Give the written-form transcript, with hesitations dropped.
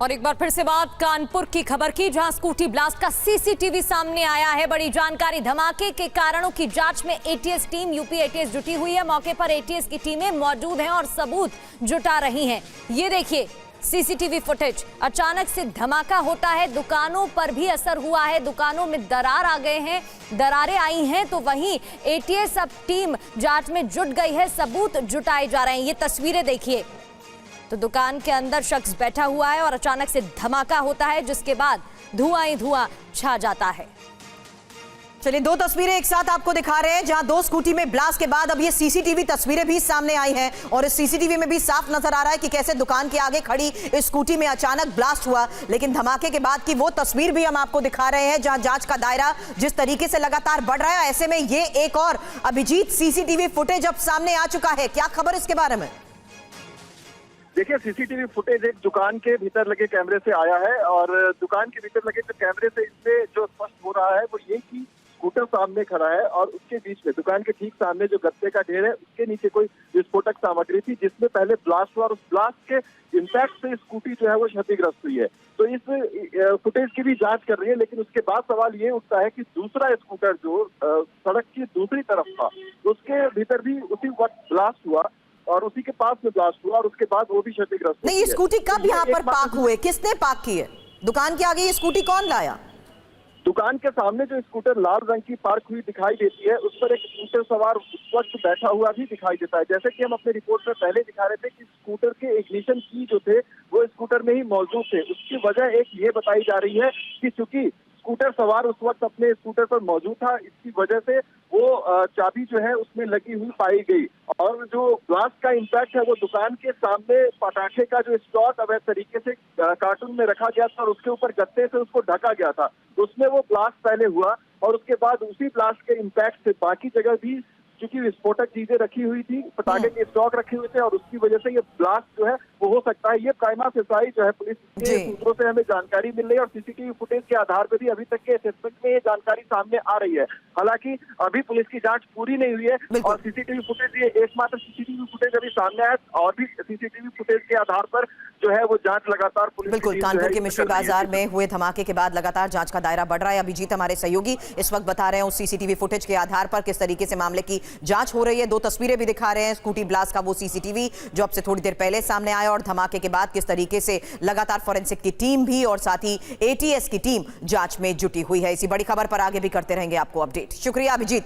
और एक बार फिर से बात कानपुर की खबर की, जहां स्कूटी ब्लास्ट का सीसीटीवी सामने आया है। बड़ी जानकारी, धमाके के कारणों की जांच में एटीएस टीम, यूपी एटीएस जुटी हुई है। मौके पर एटीएस की टीमें मौजूद हैं और सबूत जुटा रही हैं। ये देखिए सीसीटीवी फुटेज। अचानक से धमाका होता है, दुकानों पर भी असर हुआ है, दुकानों में दरार आ गए हैं, दरारें आई हैं, तो वहीं एटीएस अब टीम जांच में जुट गई है, सबूत जुटाए जा रहे हैं। ये तस्वीरें देखिए, तो दुकान के अंदर शख्स बैठा हुआ है और अचानक से धमाका होता है, जिसके बाद धुआं ही धुआं छा जाता है। चलिए, दो तस्वीरें एक साथ आपको दिखा रहे हैं, जहां दो स्कूटी में ब्लास्ट के बाद अब ये सीसीटीवी तस्वीरें भी सामने आई हैं और इस सीसीटीवी में भी साफ नजर आ रहा है कि कैसे दुकान के आगे खड़ी इस स्कूटी में अचानक ब्लास्ट हुआ। लेकिन धमाके के बाद की वो तस्वीर भी हम आपको दिखा रहे हैं, जहां जांच का दायरा जिस तरीके से लगातार बढ़ रहा है। ऐसे में ये एक और अभिजीत सीसीटीवी फुटेज अब सामने आ चुका है। क्या खबर इसके बारे में? देखिए, सीसीटीवी फुटेज एक दुकान के भीतर लगे कैमरे से आया है और दुकान के भीतर लगे जो कैमरे से इससे जो स्पष्ट हो रहा है वो ये कि स्कूटर सामने खड़ा है और उसके बीच में दुकान के ठीक सामने जो गत्ते का ढेर है उसके नीचे कोई विस्फोटक सामग्री थी, जिसमें पहले ब्लास्ट हुआ और उस ब्लास्ट के इम्पैक्ट से स्कूटी जो है वो क्षतिग्रस्त हुई है। तो इस फुटेज की भी जांच कर रही है, लेकिन उसके बाद सवाल ये उठता है कि दूसरा स्कूटर जो सड़क की दूसरी तरफ था उसके भीतर भी उसी वक्त ब्लास्ट हुआ और उसी के पास में ब्लास्ट हुआ और उसके बाद वो भी क्षतिग्रस्त। नहीं, ये स्कूटी कब यहाँ पर पार्क हुए? किसने पार्क की है? दुकान के आगे ये स्कूटी कौन लाया? दुकान के सामने जो स्कूटर लाल रंग की पार्क हुई दिखाई देती है, उस पर एक स्कूटर सवार उस वक्त बैठा हुआ भी दिखाई देता है। जैसे कि हम अपने रिपोर्ट में पहले दिखा रहे थे कि स्कूटर के इग्निशन की जो थे वो स्कूटर में ही मौजूद थे। उसकी वजह एक ये बताई जा रही है कि चूंकि स्कूटर सवार उस वक्त अपने स्कूटर पर मौजूद था, इसकी वजह से वो चाबी जो है उसमें लगी हुई पाई गई और जो ब्लास्ट का इम्पैक्ट है वो दुकान के सामने पटाखे का जो स्टॉक अवैध तरीके से कार्टून में रखा गया था और उसके ऊपर गत्ते से उसको ढका गया था, उसमें वो ब्लास्ट पहले हुआ और उसके बाद उसी ब्लास्ट के इम्पैक्ट से बाकी जगह भी क्योंकि विस्फोटक चीजें रखी हुई थी, पटाखे के स्टॉक रखे हुए थे और उसकी वजह से ये ब्लास्ट जो है वो हो सकता है। ये प्राइमा फेसाई जो है पुलिस के सूत्रों से हमें जानकारी मिल रही है और सीसीटीवी फुटेज के आधार पर भी अभी तक के असेसमेंट में ये जानकारी सामने आ रही है। हालांकि अभी पुलिस की जांच पूरी नहीं हुई है और सीसीटीवी फुटेज, ये एकमात्र सीसीटीवी फुटेज अभी सामने आया और भी सीसीटीवी फुटेज के आधार पर जो है वो जांच लगातार पुलिस। बिल्कुल, कानपुर के मिश्री बाजार में हुए धमाके के बाद लगातार जांच का दायरा बढ़ रहा है। अभिजीत हमारे सहयोगी इस वक्त बता रहे हैं उस सीसीटीवी फुटेज के आधार पर किस तरीके से मामले की जांच हो रही है। दो तस्वीरें भी दिखा रहे हैं, स्कूटी ब्लास्ट का वो सीसीटीवी जो अब से थोड़ी देर पहले सामने आया और धमाके के बाद किस तरीके से लगातार फोरेंसिक की टीम भी और साथ ही एटीएस की टीम जांच में जुटी हुई है। इसी बड़ी खबर पर आगे भी करते रहेंगे आपको अपडेट। शुक्रिया अभिजीत।